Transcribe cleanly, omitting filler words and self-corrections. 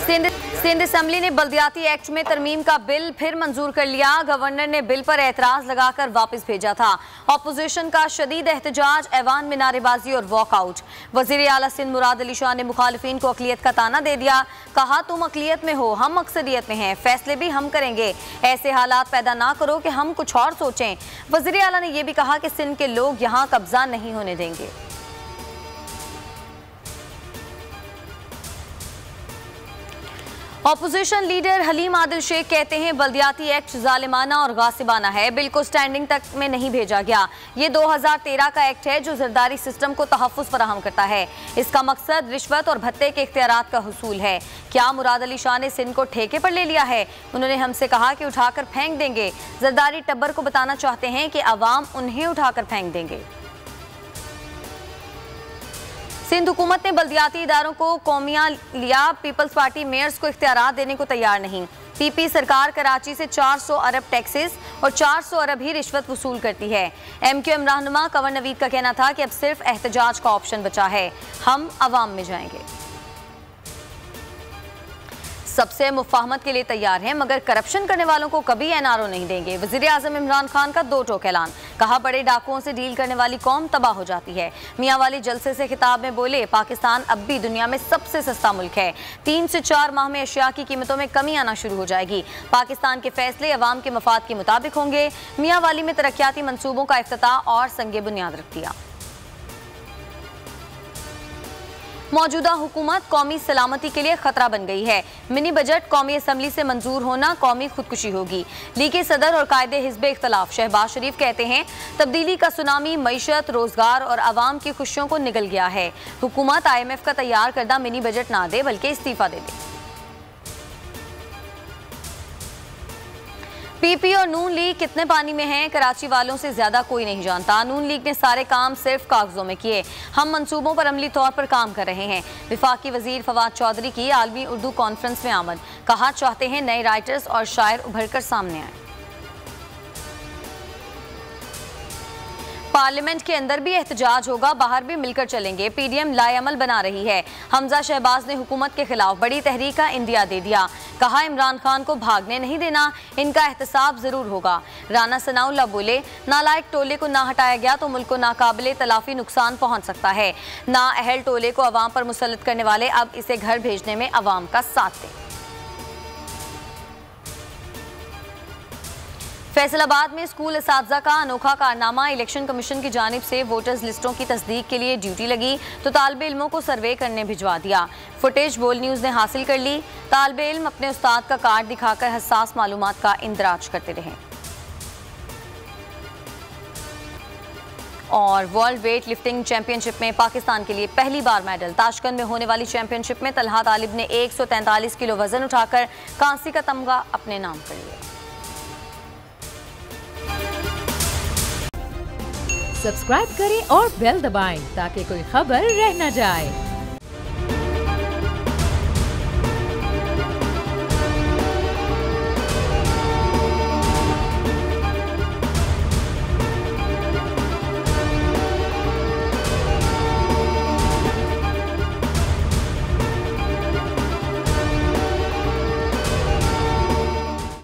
Sindh assembly ने बल्दियाती act में तरमीम का बिल फिर मंजूर कर लिया। गवर्नर ने बिल पर एतराज लगाकर वापस भेजा था। ऑपोजिशन का शदीद एहतजाज, ऐवान में नारेबाजी और वॉकआउट। वजीर आला सिंध मुराद अली शाह ने मुखालिफिन को अकलियत का ताना दे दिया। कहा, तुम अकलियत में हो, हम अक्सरियत में हैं, फैसले भी हम करेंगे। ऐसे हालात पैदा ना करो कि हम कुछ और सोचें। वजीर आला ने यह भी कहा कि सिंध के लोग यहाँ कब्जा नहीं होने देंगे। ऑपोजिशन लीडर हलीम आदिल शेख कहते हैं बल्दियाती एक्ट जालिमाना और गासिबाना है, बिल को स्टैंडिंग तक में नहीं भेजा गया। ये 2013 का एक्ट है जो जरदारी सिस्टम को तहफ़्फ़ुज़ फराहम करता है। इसका मकसद रिश्वत और भत्ते के इख्तियारात का हुसूल है। क्या मुराद अली शाह ने सिंध को ठेके पर ले लिया है? उन्होंने हमसे कहा कि उठाकर फेंक देंगे। जरदारी टब्बर को बताना चाहते हैं कि अवाम उन्हें उठाकर फेंक देंगे। सिंध हुकूमत ने बल्दियाती इदारों को कौमिया लिया। पीपल्स पार्टी मेयर्स को इख्तियारात देने को तैयार नहीं। पीपी सरकार कराची से 400 अरब टैक्सेस और 400 अरब ही रिश्वत वसूल करती है। MQM रहनुमा कंवर नवीद का कहना था कि अब सिर्फ एहतजाज का ऑप्शन बचा है, हम अवाम में जाएंगे। सबसे मुफाहमत के लिए तैयार हैं, मगर करप्शन करने वालों को कभी NRO नहीं देंगे। वजीर आजम इमरान खान का दो टोक ऐलान। कहा, बड़े डाकुओं से डील करने वाली कौम तबाह हो जाती है। मियां वाली जलसे से खिताब में बोले, पाकिस्तान अब भी दुनिया में सबसे सस्ता मुल्क है। 3 से 4 माह में अशिया की कीमतों में कमी आना शुरू हो जाएगी। पाकिस्तान के फैसले अवाम के मफाद के मुताबिक होंगे। मियां वाली में तरक्याती मंसूबों का इफ्तिताह और संगे बुनियाद रख दिया। मौजूदा हुकूमत कौमी सलामती के लिए खतरा बन गई है। मिनी बजट कौमी असम्बली से मंजूर होना कौमी खुदकुशी होगी। लीग के सदर और कायदे हिज़्ब इख्तलाफ शहबाज शरीफ कहते हैं, तब्दीली का सुनामी मईशत, रोजगार और आवाम की खुशियों को निगल गया है। हुकूमत IMF का तैयार करदा मिनी बजट ना दे बल्कि इस्तीफा दे दे। PP और नून लीग कितने पानी में हैं, कराची वालों से ज्यादा कोई नहीं जानता। नून लीग ने सारे काम सिर्फ कागजों में किए। हम मंसूबों पर अमली तौर पर काम कर रहे हैं। वफाकी वजीर फवाद चौधरी की आलमी उर्दू कॉन्फ्रेंस में आमद। कहा, चाहते हैं नए राइटर्स और शायर उभर कर सामने आए। पार्लियामेंट के अंदर भी एहतजाज होगा, बाहर भी मिलकर चलेंगे। PDM लाएअमल बना रही है। हमजा शहबाज ने हुकूमत के खिलाफ बड़ी तहरीक का इंदिया दे दिया। कहा, इमरान खान को भागने नहीं देना, इनका एहतसाब जरूर होगा। राना सनाउल्लाह बोले, नालायक टोले को ना हटाया गया तो मुल्क को नाकाबिले तलाफी नुकसान पहुंच सकता है। ना अहल टोले को अवाम पर मुसल्लत करने वाले अब इसे घर भेजने में अवाम का साथ दें। फैसलाबाद में स्कूल असातिज़ा का अनोखा कारनामा। इलेक्शन कमीशन की जानिब से वोटर्स लिस्टों की तस्दीक के लिए ड्यूटी लगी तो तालिब इल्मों को सर्वे करने भिजवा दिया। फुटेज बोल न्यूज़ ने हासिल कर ली। तालिब इल्म अपने उस्ताद का कार्ड दिखाकर हसास मालूमात का इंदराज करते रहे। और वर्ल्ड वेट लिफ्टिंग चैंपियनशिप में पाकिस्तान के लिए पहली बार मेडल। ताशकंद में होने वाली चैंपियनशिप में तलहा तालिब ने 143 किलो वजन उठाकर कांसी का तमगा अपने नाम कर लिया। सब्सक्राइब करें और बेल दबाएं ताकि कोई खबर रह न जाए।